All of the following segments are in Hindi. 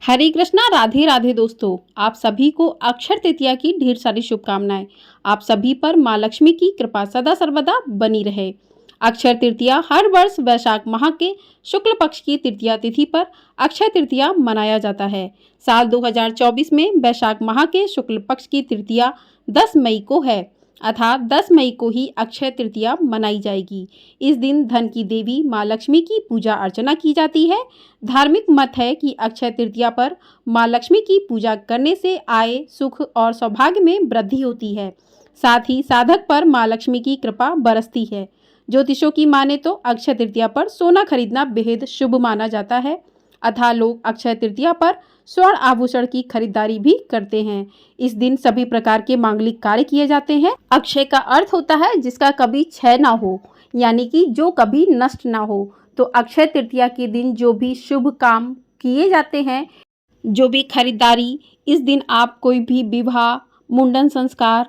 हरे कृष्णा, राधे राधे दोस्तों। आप सभी को अक्षय तृतीया की ढेर सारी शुभकामनाएं। आप सभी पर माँ लक्ष्मी की कृपा सदा सर्वदा बनी रहे। अक्षय तृतीया हर वर्ष वैशाख माह के शुक्ल पक्ष की तृतीया तिथि पर अक्षय तृतीया मनाया जाता है। साल 2024 में वैशाख माह के शुक्ल पक्ष की तृतीया 10 मई को है, अर्थात 10 मई को ही अक्षय तृतीया मनाई जाएगी। इस दिन धन की देवी माँ लक्ष्मी की पूजा अर्चना की जाती है। धार्मिक मत है कि अक्षय तृतीया पर माँ लक्ष्मी की पूजा करने से आय, सुख और सौभाग्य में वृद्धि होती है। साथ ही साधक पर माँ लक्ष्मी की कृपा बरसती है। ज्योतिषों की माने तो अक्षय तृतीया पर सोना खरीदना बेहद शुभ माना जाता है, अतः लोग अक्षय तृतीया पर स्वर्ण आभूषण की खरीदारी भी करते हैं। इस दिन सभी प्रकार के मांगलिक कार्य किए जाते हैं। अक्षय का अर्थ होता है जिसका कभी क्षय ना हो, यानी कि जो कभी नष्ट ना हो। तो अक्षय तृतीया के दिन जो भी शुभ काम किए जाते हैं, जो भी खरीदारी, इस दिन आप कोई भी विवाह, मुंडन संस्कार,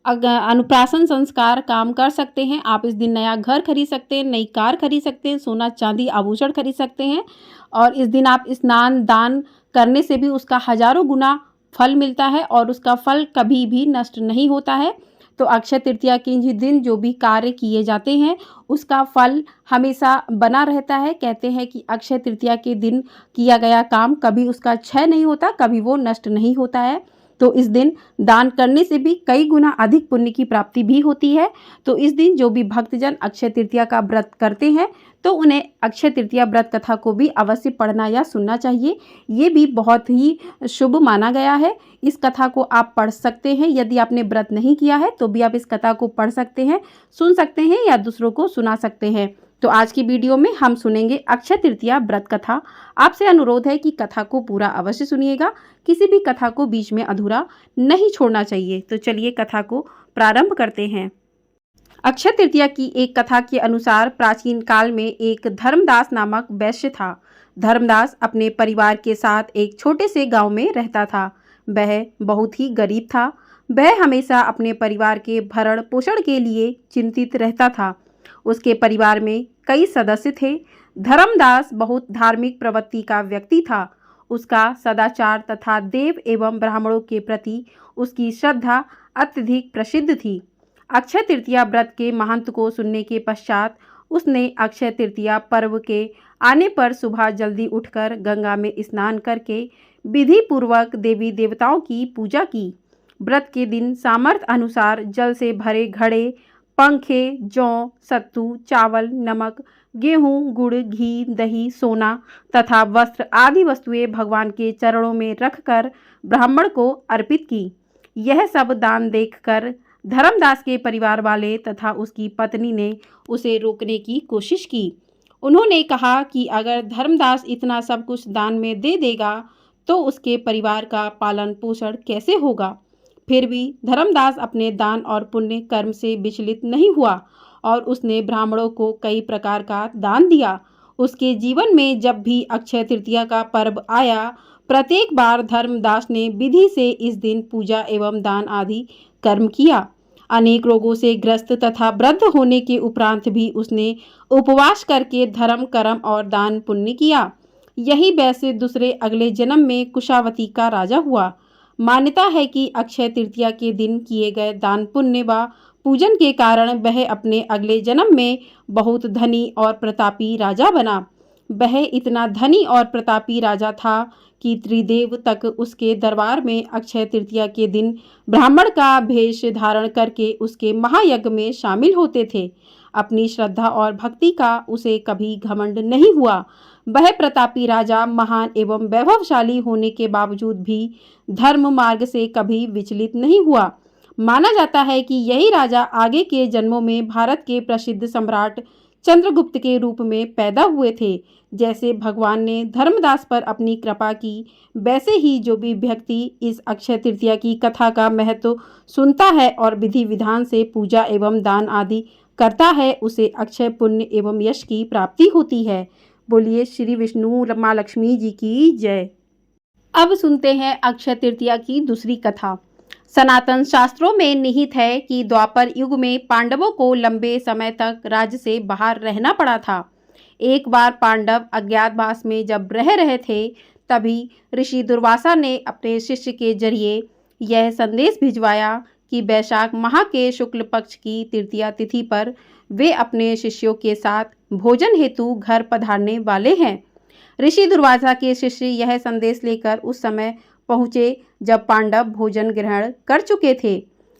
अनुप्राशन संस्कार काम कर सकते हैं। आप इस दिन नया घर खरीद सकते हैं, नई कार खरीद सकते हैं, सोना चांदी आभूषण खरीद सकते हैं। और इस दिन आप स्नान दान करने से भी उसका हजारों गुना फल मिलता है और उसका फल कभी भी नष्ट नहीं होता है। तो अक्षय तृतीया के दिन जो भी कार्य किए जाते हैं उसका फल हमेशा बना रहता है। कहते हैं कि अक्षय तृतीया के दिन किया गया काम कभी उसका क्षय नहीं होता, कभी वो नष्ट नहीं होता है। तो इस दिन दान करने से भी कई गुना अधिक पुण्य की प्राप्ति भी होती है। तो इस दिन जो भी भक्तजन अक्षय तृतीया का व्रत करते हैं तो उन्हें अक्षय तृतीया व्रत कथा को भी अवश्य पढ़ना या सुनना चाहिए। ये भी बहुत ही शुभ माना गया है। इस कथा को आप पढ़ सकते हैं। यदि आपने व्रत नहीं किया है तो भी आप इस कथा को पढ़ सकते हैं, सुन सकते हैं या दूसरों को सुना सकते हैं। तो आज की वीडियो में हम सुनेंगे अक्षय तृतीया व्रत कथा। आपसे अनुरोध है कि कथा को पूरा अवश्य सुनिएगा, किसी भी कथा को बीच में अधूरा नहीं छोड़ना चाहिए। तो चलिए कथा को प्रारंभ करते हैं। अक्षय तृतीया की एक कथा के अनुसार प्राचीन काल में एक धर्मदास नामक वैश्य था। धर्मदास अपने परिवार के साथ एक छोटे से गांव में रहता था। वह बहुत ही गरीब था। वह हमेशा अपने परिवार के भरण पोषण के लिए चिंतित रहता था। उसके परिवार में कई सदस्य थे। धर्मदास बहुत धार्मिक प्रवृत्ति का व्यक्ति था। उसका सदाचार तथा देव एवं ब्राह्मणों के प्रति उसकी श्रद्धा अत्यधिक प्रसिद्ध थी। अक्षय तृतीया व्रत के महत्व को सुनने के पश्चात उसने अक्षय तृतीया पर्व के आने पर सुबह जल्दी उठकर गंगा में स्नान करके विधि पूर्वक देवी देवताओं की पूजा की। व्रत के दिन सामर्थ्य अनुसार जल से भरे घड़े, पंखे, जौ, सत्तू, चावल, नमक, गेहूं, गुड़, घी, दही, सोना तथा वस्त्र आदि वस्तुएं भगवान के चरणों में रखकर ब्राह्मण को अर्पित की। यह सब दान देखकर धर्मदास के परिवार वाले तथा उसकी पत्नी ने उसे रोकने की कोशिश की। उन्होंने कहा कि अगर धर्मदास इतना सब कुछ दान में दे देगा तो उसके परिवार का पालन पोषण कैसे होगा। फिर भी धर्मदास अपने दान और पुण्य कर्म से विचलित नहीं हुआ और उसने ब्राह्मणों को कई प्रकार का दान दिया। उसके जीवन में जब भी अक्षय तृतीया का पर्व आया, प्रत्येक बार धर्मदास ने विधि से इस दिन पूजा एवं दान आदि कर्म किया। अनेक रोगों से ग्रस्त तथा वृद्ध होने के उपरांत भी उसने उपवास करके धर्म कर्म और दान पुण्य किया। यही वैसे दूसरे अगले जन्म में कुशावती का राजा हुआ। मान्यता है कि अक्षय तृतीया के दिन किए गए दान पुण्य व पूजन के कारण वह अपने अगले जन्म में बहुत धनी और प्रतापी राजा बना। वह इतना धनी और प्रतापी राजा था कि त्रिदेव तक उसके दरबार में अक्षय तृतीया के दिन ब्राह्मण का भेष धारण करके उसके महायज्ञ में शामिल होते थे। अपनी श्रद्धा और भक्ति का उसे कभी घमंड नहीं हुआ। वह प्रतापी राजा महान एवं वैभवशाली होने के बावजूद भी धर्म मार्ग से कभी विचलित नहीं हुआ। माना जाता है कि यही राजा आगे के जन्मों में भारत के प्रसिद्ध सम्राट चंद्रगुप्त के रूप में पैदा हुए थे। जैसे भगवान ने धर्मदास पर अपनी कृपा की, वैसे ही जो भी व्यक्ति इस अक्षय तृतीया की कथा का महत्व सुनता है और विधि विधान से पूजा एवं दान आदि करता है, उसे अक्षय पुण्य एवं यश की प्राप्ति होती है। बोलिए श्री विष्णु माँ लक्ष्मी जी की जय। अब सुनते हैं अक्षय तृतीया की दूसरी कथा। सनातन शास्त्रों में निहित है कि द्वापर युग में पांडवों को लंबे समय तक राज्य से बाहर रहना पड़ा था। एक बार पांडव अज्ञातवास में जब रह रहे थे तभी ऋषि दुर्वासा ने अपने शिष्य के जरिए यह संदेश भिजवाया कि वैशाख माह के शुक्ल पक्ष की तृतीया तिथि पर वे अपने शिष्यों के साथ भोजन हेतु घर पधारने वाले हैं। ऋषि दुर्वासा के शिष्य यह संदेश लेकर उस समय पहुँचे जब पांडव भोजन ग्रहण कर चुके थे।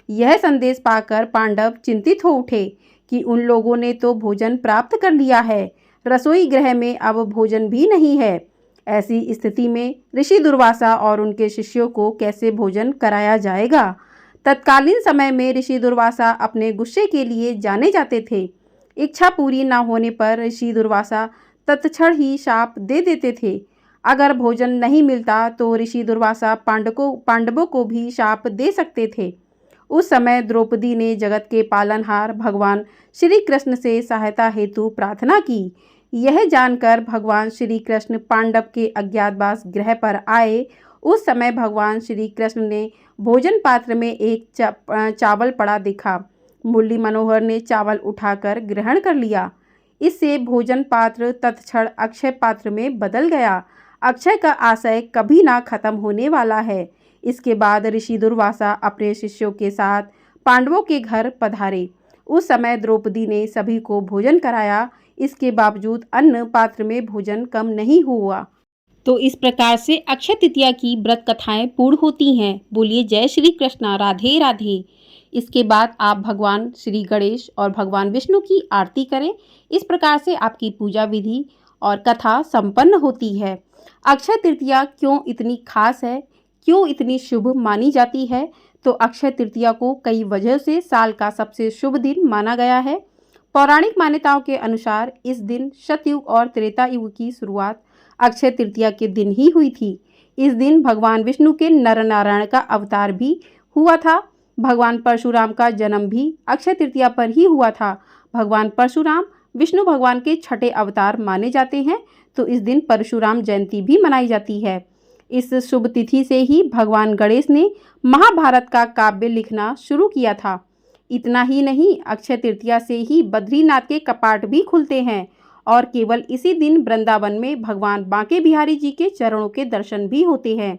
यह संदेश पाकर पांडव चिंतित हो उठे कि उन लोगों ने तो भोजन प्राप्त कर लिया है, रसोई गृह में अब भोजन भी नहीं है। ऐसी स्थिति में ऋषि दुर्वासा और उनके शिष्यों को कैसे भोजन कराया जाएगा। तत्कालीन समय में ऋषि दुर्वासा अपने गुस्से के लिए जाने जाते थे। इच्छा पूरी न होने पर ऋषि दुर्वासा तत्क्षण ही शाप दे देते थे। अगर भोजन नहीं मिलता तो ऋषि दुर्वासा पांडवों को भी शाप दे सकते थे। उस समय द्रौपदी ने जगत के पालनहार भगवान श्री कृष्ण से सहायता हेतु प्रार्थना की। यह जानकर भगवान श्री कृष्ण पांडव के अज्ञातवास गृह पर आए। उस समय भगवान श्री कृष्ण ने भोजन पात्र में एक चावल पड़ा देखा। मुरली मनोहर ने चावल उठाकर ग्रहण कर लिया। इससे भोजन पात्र तत्क्षण अक्षय पात्र में बदल गया। अक्षय का आशय कभी ना खत्म होने वाला है। इसके बाद ऋषि दुर्वासा अपने शिष्यों के साथ पांडवों के घर पधारे। उस समय द्रौपदी ने सभी को भोजन कराया। इसके बावजूद अन्न पात्र में भोजन कम नहीं हुआ। तो इस प्रकार से अक्षय तृतीया की व्रत कथाएं पूर्ण होती हैं। बोलिए जय श्री कृष्णा, राधे राधे। इसके बाद आप भगवान श्री गणेश और भगवान विष्णु की आरती करें। इस प्रकार से आपकी पूजा विधि और कथा संपन्न होती है। अक्षय तृतीया क्यों इतनी खास है, क्यों इतनी शुभ मानी जाती है? तो अक्षय तृतीया को कई वजह से साल का सबसे शुभ दिन माना गया है। पौराणिक मान्यताओं के अनुसार इस दिन सतयुग और त्रेता युग की शुरुआत अक्षय तृतीया के दिन ही हुई थी। इस दिन भगवान विष्णु के नर नारायण का अवतार भी हुआ था। भगवान परशुराम का जन्म भी अक्षय तृतीया पर ही हुआ था। भगवान परशुराम विष्णु भगवान के छठे अवतार माने जाते हैं, तो इस दिन परशुराम जयंती भी मनाई जाती है। इस शुभ तिथि से ही भगवान गणेश ने महाभारत का काव्य लिखना शुरू किया था। इतना ही नहीं, अक्षय तृतीया से ही बद्रीनाथ के कपाट भी खुलते हैं और केवल इसी दिन वृंदावन में भगवान बांके बिहारी जी के चरणों के दर्शन भी होते हैं।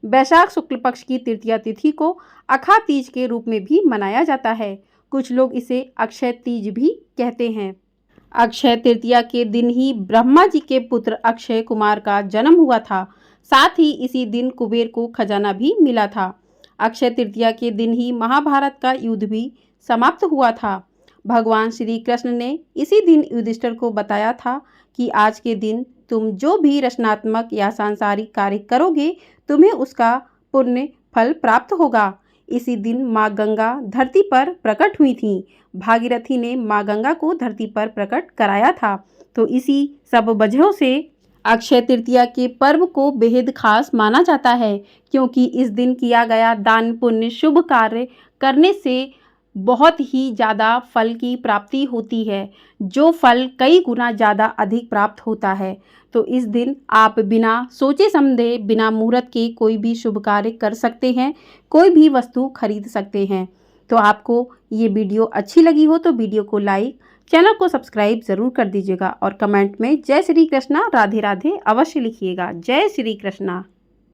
वैशाख शुक्ल पक्ष की तृतीया तिथि को अखा तीज के रूप में भी मनाया जाता है। कुछ लोग इसे अक्षय तीज भी कहते हैं। अक्षय तृतीया के दिन ही ब्रह्मा जी के पुत्र अक्षय कुमार का जन्म हुआ था। साथ ही इसी दिन कुबेर को खजाना भी मिला था। अक्षय तृतीया के दिन ही महाभारत का युद्ध भी समाप्त हुआ था। भगवान श्री कृष्ण ने इसी दिन युधिष्ठिर को बताया था कि आज के दिन तुम जो भी रचनात्मक या सांसारिक कार्य करोगे तुम्हें उसका पुण्य फल प्राप्त होगा। इसी दिन माँ गंगा धरती पर प्रकट हुई थीं। भागीरथी ने माँ गंगा को धरती पर प्रकट कराया था। तो इसी सब वजहों से अक्षय तृतीया के पर्व को बेहद खास माना जाता है, क्योंकि इस दिन किया गया दान पुण्य शुभ कार्य करने से बहुत ही ज़्यादा फल की प्राप्ति होती है, जो फल कई गुना ज़्यादा अधिक प्राप्त होता है। तो इस दिन आप बिना सोचे समझे, बिना मुहूर्त के कोई भी शुभ कार्य कर सकते हैं, कोई भी वस्तु खरीद सकते हैं। तो आपको ये वीडियो अच्छी लगी हो तो वीडियो को लाइक, चैनल को सब्सक्राइब ज़रूर कर दीजिएगा और कमेंट में जय श्री कृष्णा राधे राधे अवश्य लिखिएगा। जय श्री कृष्णा।